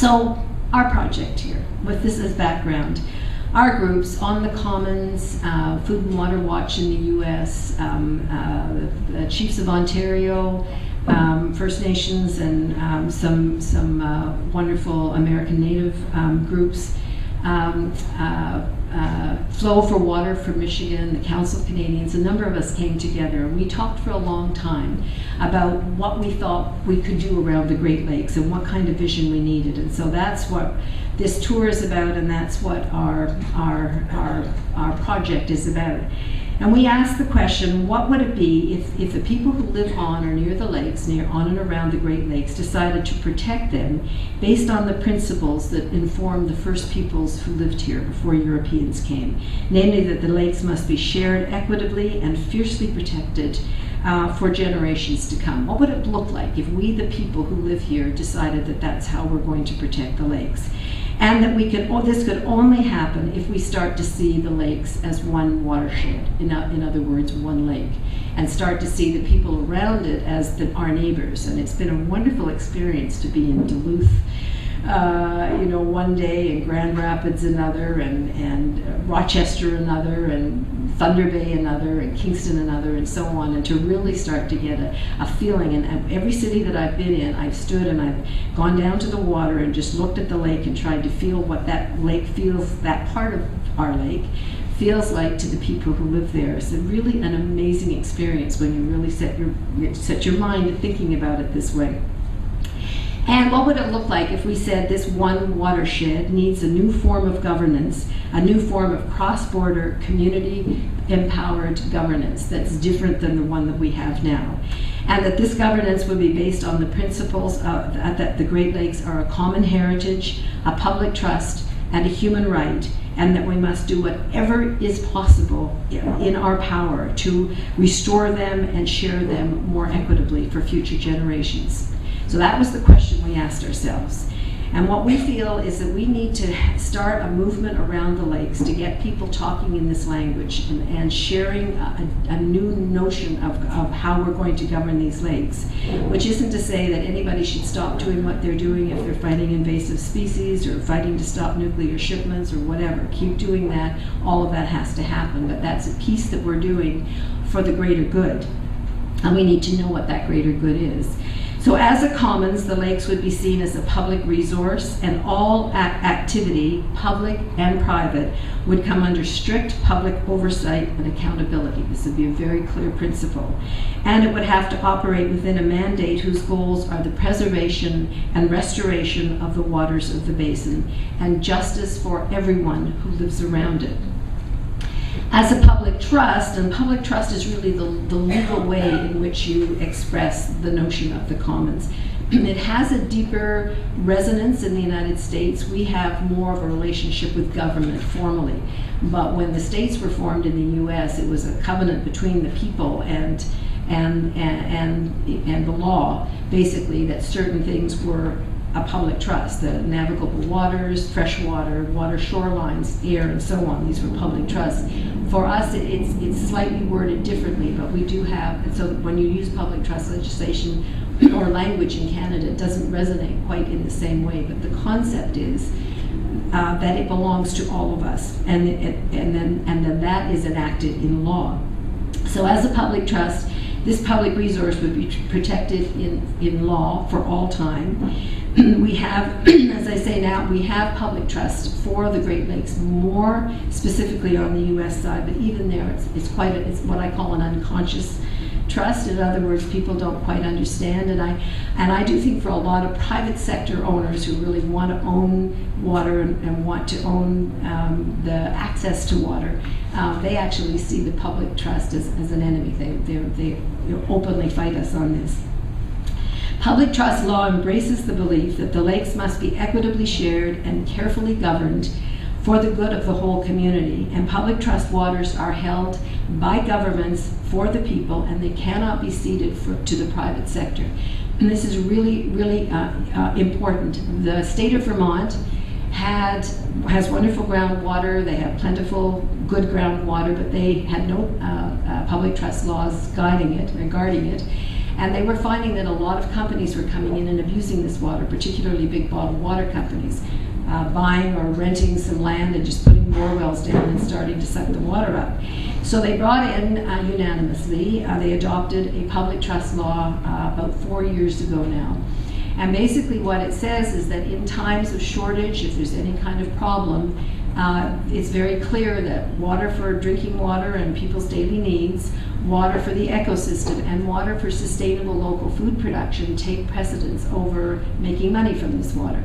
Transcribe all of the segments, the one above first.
So our project here, with this as background, our groups on the Commons, Food and Water Watch in the U.S., the Chiefs of Ontario, First Nations, and some wonderful American Native groups, Flow for Water from Michigan, the Council of Canadians, a number of us came together and we talked for a long time about what we thought we could do around the Great Lakes and what kind of vision we needed. And so that's what this tour is about, and that's what our project is about. And we asked the question, what would it be if the people who live on or near the lakes, on and around the Great Lakes, decided to protect them based on the principles that informed the first peoples who lived here before Europeans came? Namely, that the lakes must be shared equitably and fiercely protected for generations to come. What would it look like if we, the people who live here, decided that that's how we're going to protect the lakes? And that this could only happen if we start to see the lakes as one watershed, in other words, one lake, and start to see the people around it as our neighbors. And it's been a wonderful experience to be in Duluth, one day, and Grand Rapids another, and Rochester another, and Thunder Bay another, and Kingston another, and so on, and to really start to get a feeling. And every city that I've been in, I've stood and I've gone down to the water and just looked at the lake and tried to feel what that lake feels, that part of our lake feels like to the people who live there. It's really an amazing experience when you really set your mind to thinking about it this way. And what would it look like if we said this one watershed needs a new form of governance, a new form of cross-border, community-empowered governance that's different than the one that we have now? And that this governance would be based on the principles that the Great Lakes are a common heritage, a public trust, and a human right, and that we must do whatever is possible in our power to restore them and share them more equitably for future generations. So that was the question we asked ourselves. And what we feel is that we need to start a movement around the lakes to get people talking in this language and sharing a new notion of how we're going to govern these lakes, which isn't to say that anybody should stop doing what they're doing if they're fighting invasive species or fighting to stop nuclear shipments or whatever. Keep doing that. All of that has to happen. But that's a piece that we're doing for the greater good. And we need to know what that greater good is. So as a commons, the lakes would be seen as a public resource, and all activity, public and private, would come under strict public oversight and accountability. This would be a very clear principle. And it would have to operate within a mandate whose goals are the preservation and restoration of the waters of the basin and justice for everyone who lives around it. As a public trust, and public trust is really the legal way in which you express the notion of the commons. It has a deeper resonance in the United States. We have more of a relationship with government formally. But when the states were formed in the US, it was a covenant between the people and the law, basically, that certain things were a public trust. The navigable waters, fresh water, water shorelines, air, and so on. These were public trusts. For us, it's slightly worded differently, but we do have, and so when you use public trust legislation or language in Canada, it doesn't resonate quite in the same way, but the concept is that it belongs to all of us, and then that is enacted in law. So as a public trust, this public resource would be protected in law for all time. We have, as I say now, we have public trust for the Great Lakes, more specifically on the U.S. side, but even there it's what I call an unconscious trust. In other words, people don't quite understand, and I do think for a lot of private sector owners who really want to own water and want to own the access to water, they actually see the public trust as an enemy. They openly fight us on this. Public trust law embraces the belief that the lakes must be equitably shared and carefully governed for the good of the whole community, and public trust waters are held by governments for the people, and they cannot be ceded to the private sector. And this is really, really important. The state of Vermont has wonderful groundwater. They have plentiful, good groundwater, but they had no public trust laws guiding it or guarding it. And they were finding that a lot of companies were coming in and abusing this water, particularly big bottled water companies, buying or renting some land and just putting bore wells down and starting to suck the water up. So they brought in, unanimously, they adopted a public trust law about 4 years ago now. And basically what it says is that in times of shortage, if there's any kind of problem, it's very clear that water for drinking water and people's daily needs, water for the ecosystem, and water for sustainable local food production take precedence over making money from this water.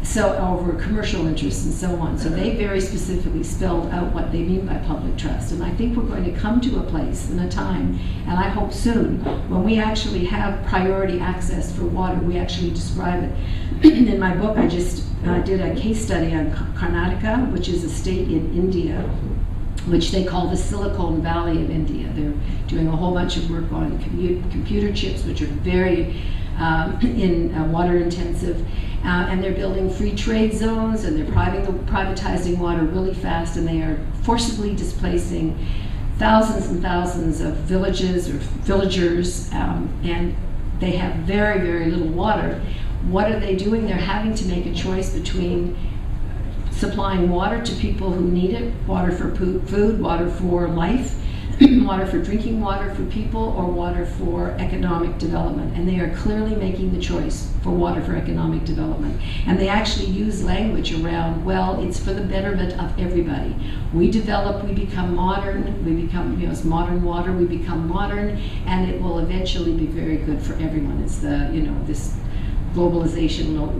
So over commercial interests and so on. So they very specifically spelled out what they mean by public trust. And I think we're going to come to a place and a time, and I hope soon, when we actually have priority access for water. We actually describe it. In my book, I just did a case study on Karnataka, which is a state in India, which they call the Silicon Valley of India. They're doing a whole bunch of work on computer chips, which are very water intensive. And they're building free trade zones, and they're privatizing water really fast, and they are forcibly displacing thousands and thousands of villages or villagers, and they have very, very little water. What are they doing? They're having to make a choice between supplying water to people who need it, water for food, water for life, water for drinking water for people, or water for economic development. And they are clearly making the choice for water for economic development. And they actually use language around, well, it's for the betterment of everybody. We develop, we become modern, we become, it's modern water, we become modern, and it will eventually be very good for everyone. It's the, this globalization will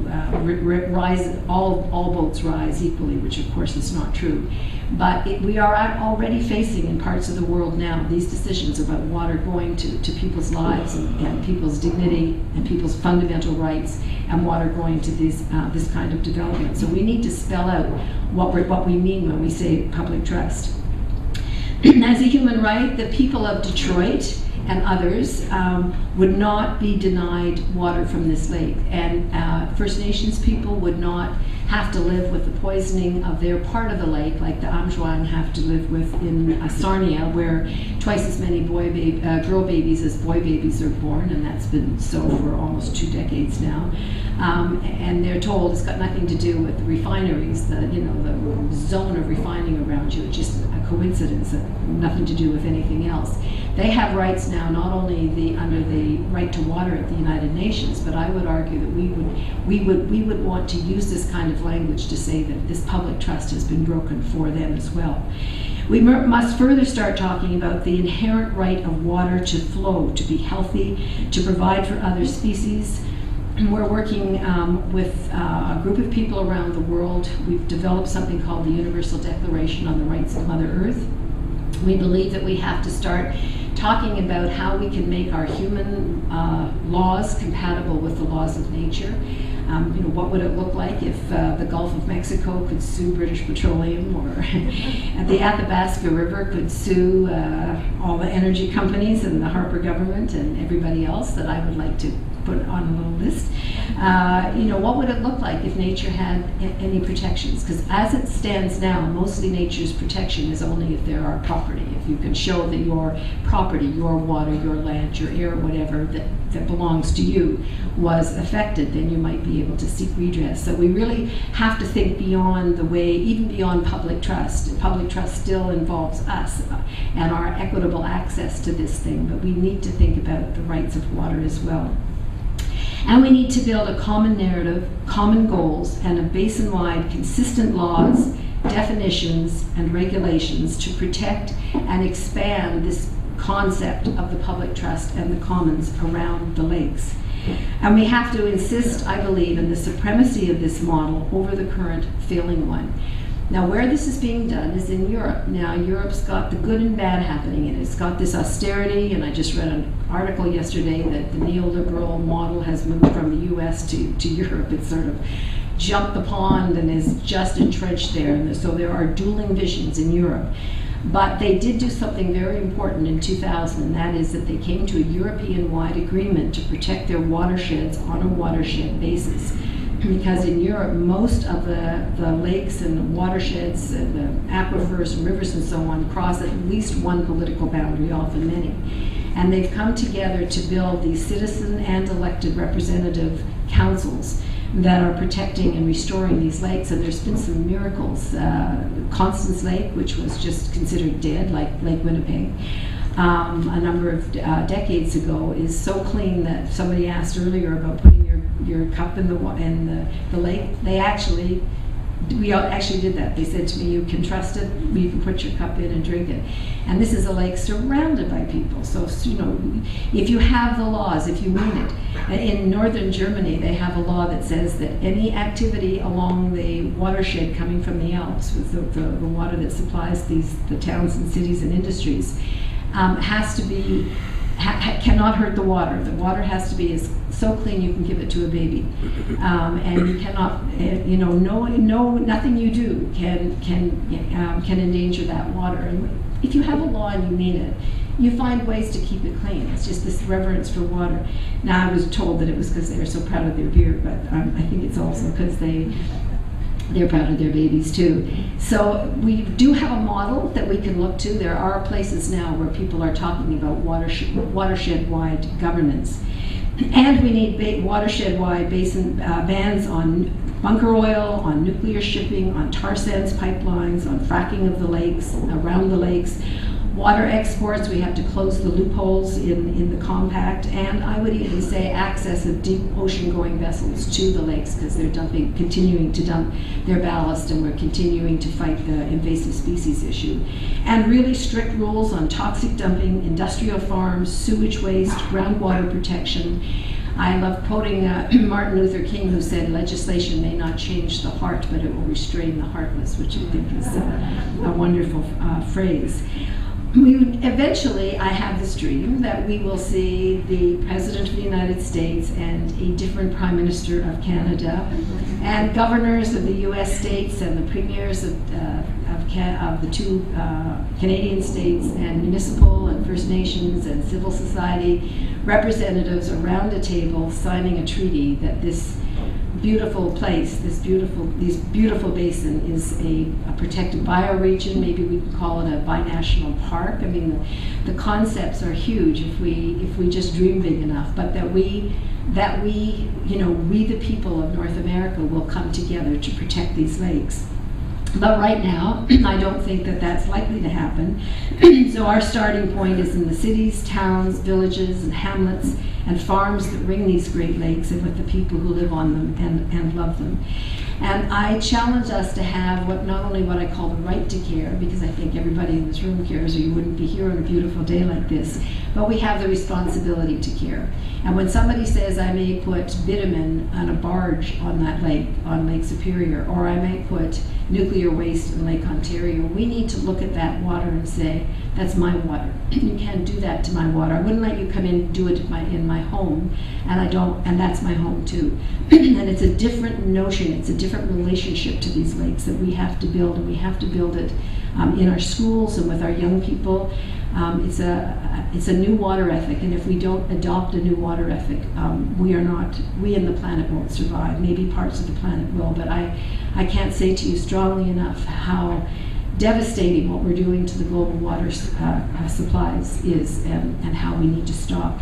rise, all boats rise equally, which of course is not true. But we are already facing in parts of the world now these decisions about water going to people's lives and people's dignity and people's fundamental rights, and water going to this kind of development. So we need to spell out what we mean when we say public trust. As a human right, the people of Detroit and others would not be denied water from this lake. And First Nations people would not have to live with the poisoning of their part of the lake, like the Amjwan have to live with in Sarnia, where twice as many girl babies as boy babies are born, and that's been so for almost 2 decades now. And they're told it's got nothing to do with the refineries, the zone of refining around you. It's just a coincidence, nothing to do with anything else. They have rights now, not only under the right to water at the United Nations, but I would argue that we would want to use this kind of language to say that this public trust has been broken for them as well. We must further start talking about the inherent right of water to flow, to be healthy, to provide for other species. We're working with a group of people around the world. We've developed something called the Universal Declaration on the Rights of Mother Earth. We believe that we have to start talking about how we can make our human laws compatible with the laws of nature. What would it look like if the Gulf of Mexico could sue British Petroleum, or the Athabasca River could sue all the energy companies and the Harper government and everybody else that I would like to put on a little list. What would it look like if nature had any protections? Because as it stands now, mostly nature's protection is only if there are property. If you can show that your property, your water, your land, your air, whatever that belongs to you was affected, then you might be able to seek redress. So we really have to think beyond the way, even beyond public trust. Public trust still involves us and our equitable access to this thing, but we need to think about the rights of water as well. And we need to build a common narrative, common goals, and a basin-wide consistent laws, definitions, and regulations to protect and expand this concept of the public trust and the commons around the lakes. And we have to insist, I believe, in the supremacy of this model over the current failing one. Now, where this is being done is in Europe. Now, Europe's got the good and bad happening in it. It's got this austerity, and I just read an article yesterday that the neoliberal model has moved from the US to Europe. It's sort of jumped the pond and is just entrenched there. And so there are dueling visions in Europe. But they did do something very important in 2000, and that is that they came to a European-wide agreement to protect their watersheds on a watershed basis. Because in Europe, most of the lakes and watersheds and the aquifers and rivers and so on cross at least one political boundary, often many. And they've come together to build these citizen and elected representative councils that are protecting and restoring these lakes. And there's been some miracles. Constance Lake, which was just considered dead, like Lake Winnipeg, a number of decades ago, is so clean that somebody asked earlier about putting your cup in the lake. We actually did that. They said to me, you can trust it, you can put your cup in and drink it. And this is a lake surrounded by people. So, you know, if you have the laws, if you mean it. In northern Germany, they have a law that says that any activity along the watershed coming from the Alps, with the water that supplies the towns and cities and industries, has to be, cannot hurt the water. The water has to be so clean you can give it to a baby, and you cannot, you know, nothing you do can endanger that water. And if you have a law and you mean it, you find ways to keep it clean. It's just this reverence for water. Now, I was told that it was because they were so proud of their beer, but I think it's also because they're proud of their babies too. So we do have a model that we can look to. There are places now where people are talking about watershed-wide governance. And we need watershed-wide basin bans on bunker oil, on nuclear shipping, on tar sands pipelines, on fracking of the lakes, around the lakes. Water exports, we have to close the loopholes in the compact, and I would even say access of deep ocean-going vessels to the lakes, because they're continuing to dump their ballast, and we're continuing to fight the invasive species issue. And really strict rules on toxic dumping, industrial farms, sewage waste, groundwater protection. I love quoting Martin Luther King, who said, legislation may not change the heart, but it will restrain the heartless, which I think is a wonderful phrase. Eventually, I have this dream that we will see the President of the United States and a different Prime Minister of Canada, and governors of the U.S. states and the premiers of the two Canadian states, and municipal and First Nations and civil society representatives around a table signing a treaty that this beautiful place, this beautiful basin is a protected bioregion. Maybe we could call it a binational park. I mean, the concepts are huge if we just dream big enough. But that we, you know, we the people of North America will come together to protect these lakes. But right now, I don't think that that's likely to happen. So our starting point is in the cities, towns, villages, and hamlets, and farms that ring these Great Lakes, and with the people who live on them and love them. And I challenge us to have not only what I call the right to care, because I think everybody in this room cares, or you wouldn't be here on a beautiful day like this, but we have the responsibility to care. And when somebody says I may put bitumen on a barge on that lake, on Lake Superior, or I may put nuclear waste in Lake Ontario, we need to look at that water and say, that's my water. You can't do that to my water. I wouldn't let you come in and do it in my home, and that's my home too. And it's a different notion, it's a different relationship to these lakes that we have to build, and we have to build it in our schools and with our young people. It's a new water ethic, and if we don't adopt a new water ethic, we and the planet won't survive. Maybe parts of the planet will, but I can't say to you strongly enough how devastating what we're doing to the global water supplies is, and how we need to stop.